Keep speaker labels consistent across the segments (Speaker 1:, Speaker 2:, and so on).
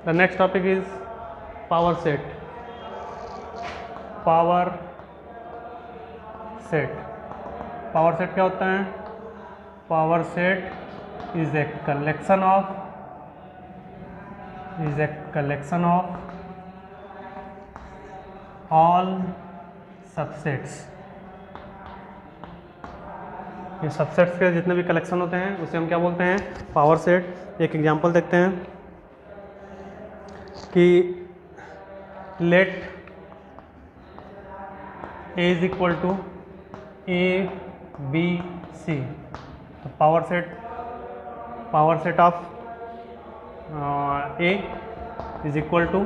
Speaker 1: The next topic is power set. Power set. Power set क्या होता है? Power set is a collection of all subsets. ये subsets के जितने भी कलेक्शन होते हैं उसे हम क्या बोलते हैं? Power set. एक एग्जांपल देखते हैं कि let A is equal to A B C. तो power set of A is equal to,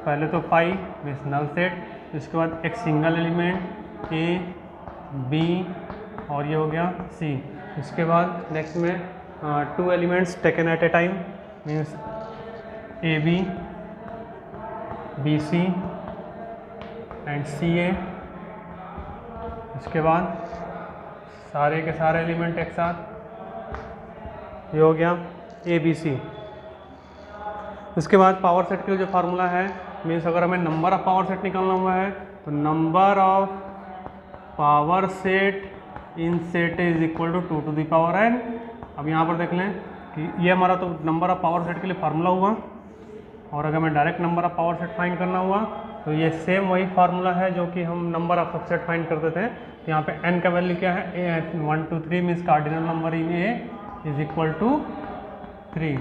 Speaker 1: पहले तो पाई मीन्स नल सेट, इसके बाद एक सिंगल एलिमेंट ए बी और ये हो गया सी. इसके बाद नेक्स्ट में 2 elements taken at a time means A B B C and C A. इसके बाद सारे के सारे एलिमेंट एक साथ, ये हो गया ए बी सी. उसके बाद पावर सेट के लिए जो फार्मूला है मीन्स अगर हमें नंबर ऑफ पावर सेट निकालना हुआ है तो number of power set in set is equal to 2 to the power n. अब यहाँ पर देख लें कि ये हमारा तो नंबर ऑफ पावर सेट के लिए फार्मूला हुआ, और अगर हमें direct number of power set find करना हुआ तो ये सेम वही फार्मूला है जो कि हम नंबर ऑफ सबसेट फाइंड करते थे. तो यहाँ पे n का वैल्यू क्या है? A 1 2 3 means cardinal number in A is equal to 3.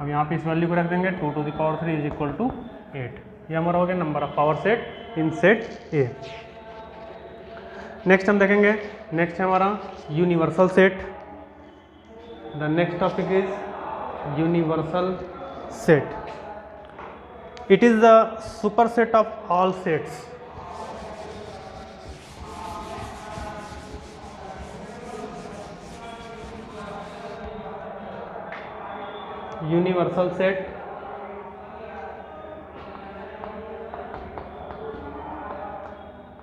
Speaker 1: अब यहाँ पे इस वैल्यू को रख देंगे 2 to the power 3 is equal to 8. ये हमारा हो गया number of power set in set A. Next हम देखेंगे, नेक्स्ट है हमारा universal set. The next topic is universal set. It is the super set of all sets. Universal set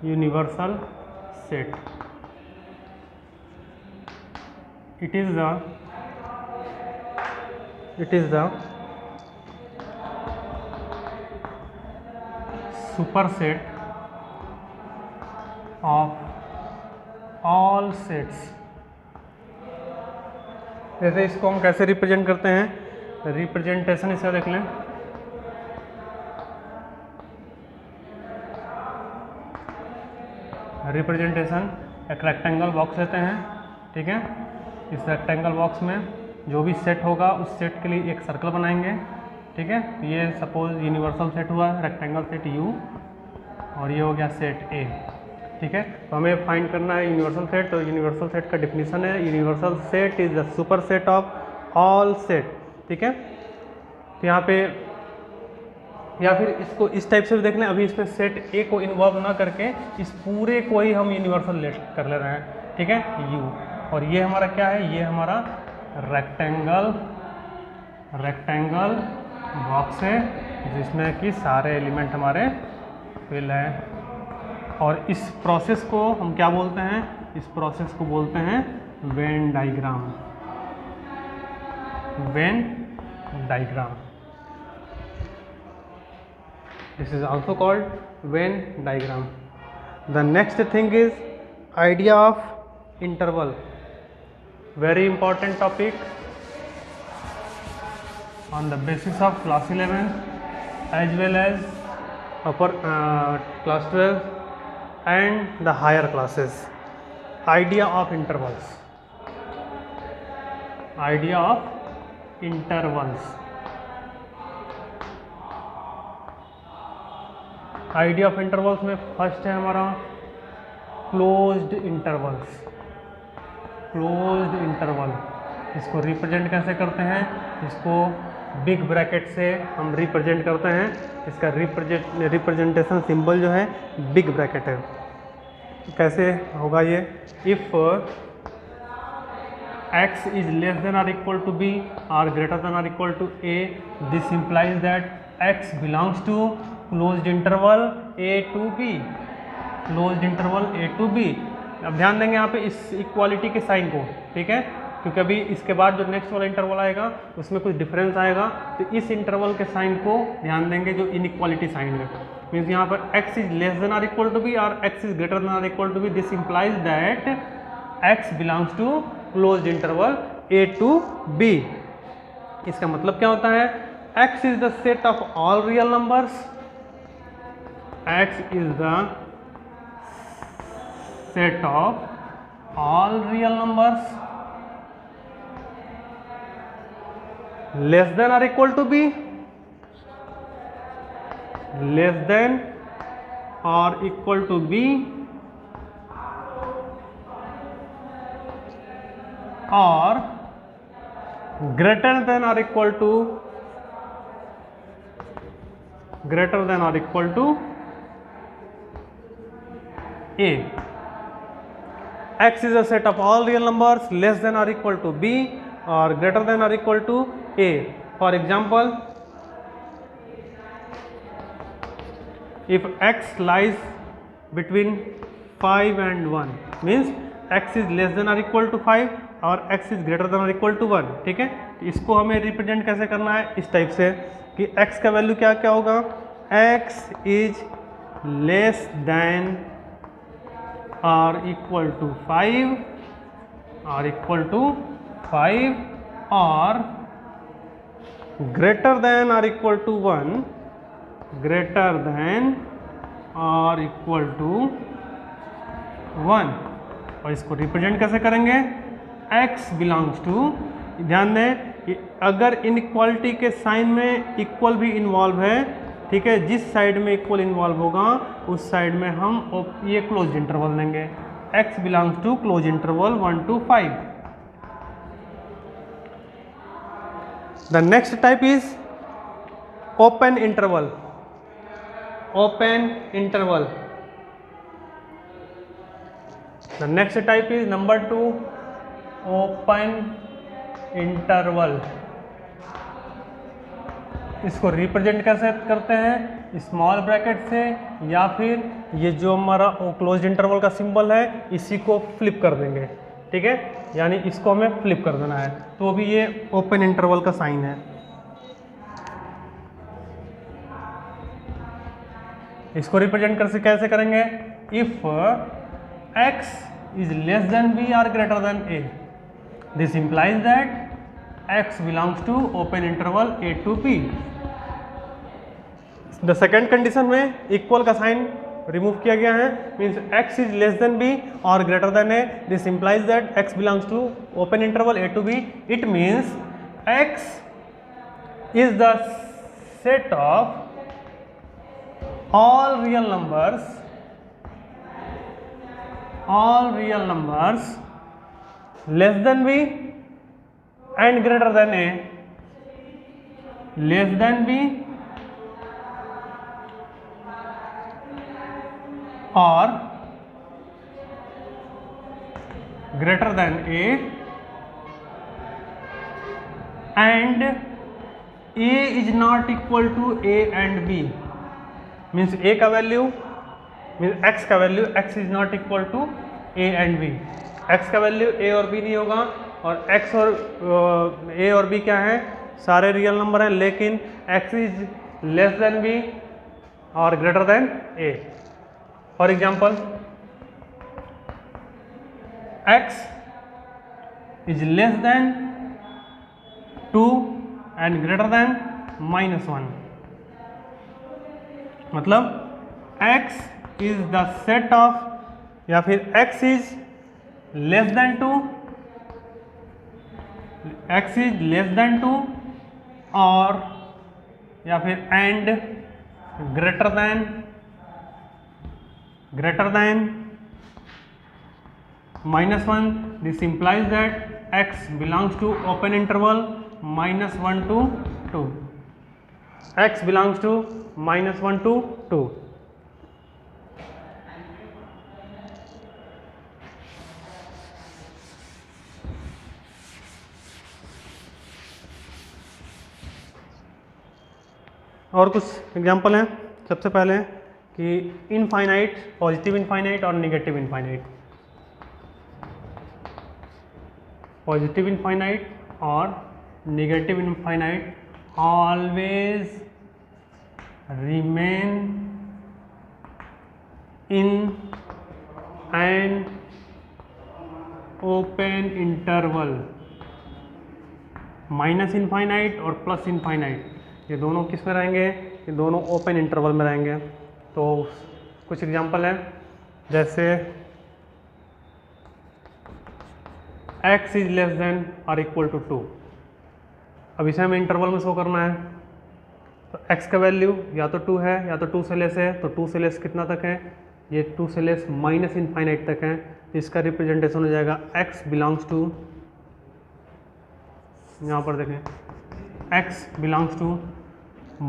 Speaker 1: universal set. It is the superset of all sets. जैसे इसको हम कैसे represent करते हैं? रिप्रेजेंटेशन इसे देख लें. रिप्रेजेंटेशन एक रेक्टेंगल बॉक्स लेते हैं, ठीक है. इस रेक्टेंगल बॉक्स में जो भी सेट होगा उस सेट के लिए एक सर्कल बनाएंगे, ठीक है. ये सपोज यूनिवर्सल सेट हुआ, रेक्टेंगल सेट यू, और ये हो गया सेट ए, ठीक है. तो हमें फाइंड करना है यूनिवर्सल सेट. तो यूनिवर्सल सेट का डिफिनीशन है universal set is the super set of all set, ठीक है. तो यहाँ पे या फिर इसको इस टाइप से भी देख लें. अभी इसमें सेट ए को इन्वॉल्व ना करके इस पूरे को ही हम यूनिवर्सल लेट कर ले रहे हैं, ठीक है, यू. और ये हमारा क्या है? ये हमारा रेक्टेंगल बॉक्स है जिसमें कि सारे एलिमेंट हमारे फिल हैं. और इस प्रोसेस को हम क्या बोलते हैं? इस प्रोसेस को बोलते हैं Venn diagram. Venn diagram. This is also called Venn diagram. The next thing is idea of interval. Very important topic on the basis of class 11 as well as upper class 12 and the higher classes. Idea of intervals. Idea of intervals. Idea of intervals में first है हमारा closed intervals. Closed interval, इसको represent कैसे करते हैं? इसको big bracket से हम रिप्रेजेंट करते हैं. इसका रिप्रेजेंटेशन सिंबल जो है बिग ब्रैकेट है. कैसे होगा ये? If x is less than और इक्वल टू b और ग्रेटर देन और equal to a, this implies that x belongs to closed interval a to b. Closed interval a to b. अब ध्यान देंगे यहाँ पे इस इक्वालिटी के साइन को, ठीक है. क्योंकि अभी इसके बाद जो नेक्स्ट वाला इंटरवल आएगा उसमें कुछ डिफरेंस आएगा, तो इस इंटरवल के साइन को ध्यान देंगे जो इनइक्वालिटी साइन है। मीन्स यहाँ पर x is less than or equal to B और x is greater than or equal to B, this implies that x belongs to closed interval a to b। इसका मतलब क्या होता है, x is the set of all real numbers, x is the set of all real numbers less than or equal to B, less than और equal to B और greater than और equal to a। x is a set of all real numbers less than or equal to b or greater than or equal to a। For example, if x lies between 5 and 1 means x is less than or equal to 5 और x is greater than or equal to 1। ठीक है, इसको हमें represent कैसे करना है, इस type से कि x का वैल्यू क्या क्या होगा, x इज लेस देन और इक्वल टू 5 और इक्वल टू 5 और ग्रेटर देन और इक्वल टू 1, ग्रेटर देन और इक्वल टू 1। और इसको रिप्रेजेंट कैसे करेंगे, x बिलोंग्स टू, ध्यान दें कि अगर इनइक्वालिटी के साइन में इक्वल भी इन्वॉल्व है, ठीक है, जिस साइड में इक्वल इन्वॉल्व होगा उस साइड में हम ये क्लोज इंटरवल देंगे, x belongs to close interval 1 to 5। The next type is open interval, open interval. The next type is number 2, open interval। इसको रिप्रेजेंट कैसे करते हैं, स्मॉल ब्रैकेट से या फिर ये जो हमारा क्लोज्ड इंटरवल का सिंबल है इसी को फ्लिप कर देंगे। ठीक है, यानी इसको हमें फ्लिप कर देना है, तो भी ये ओपन इंटरवल का साइन है। इसको रिप्रेजेंट कैसे करेंगे, if x is less than b or greater than a, this implies that x belongs to open interval a to b। The second condition में इक्वल का साइन रिमूव किया गया है, means x is less then b और greater then a, this implies that x belongs to open interval a to b। it means x is the set of all real numbers less than b and greater than a, less than b or greater than a and a is not equal to a and b। Means a का value means x का value x is not equal to a and b, x का value a और b नहीं होगा, और x और a और b क्या है, सारे रियल नंबर हैं, लेकिन x is less then b और greater then a। For example x is less then 2 and greater than -1, मतलब x is the set of, या फिर x is less then 2, x is less then 2 और या फिर and greater than -1। This implies that x belongs to open interval -1 to 2, x belongs to -1 to 2। और कुछ example हैं, सबसे पहले कि इनफाइनाइट, पॉजिटिव इनफाइनाइट और नेगेटिव इनफाइनाइट। पॉजिटिव इनफाइनाइट और negative infinite always remain in an open interval. Minus infinite और plus infinite ये दोनों किस में रहेंगे, ये दोनों ओपन इंटरवल में रहेंगे। तो कुछ एग्जांपल है, जैसे x इज लेस देन और इक्वल टू 2। अब इसे हमें इंटरवल में शो करना है, तो x का वैल्यू या तो 2 है या तो 2 से लेस है। तो 2 से लेस कितना तक है, ये 2 से लेस माइनस इनफाइनाइट तक है। इसका रिप्रेजेंटेशन हो जाएगा x बिलोंग्स टू, यहाँ पर देखें x belongs to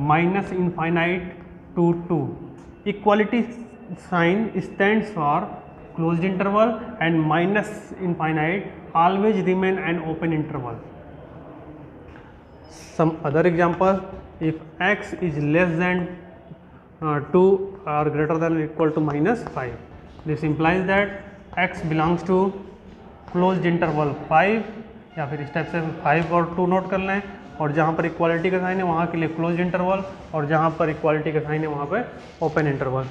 Speaker 1: minus infinite to 2। Equality sign stands for closed interval and minus infinite always remain an open interval. Some other example, if x is less than 2 or greater than or equal to minus 5, this implies that x belongs to closed interval 5, या फिर इस type से 5 और 2 note कर लें, और जहाँ पर इक्वालिटी का साइन है वहाँ के लिए क्लोज्ड इंटरवल, और जहाँ पर इक्वालिटी का साइन है वहाँ पे ओपन इंटरवल।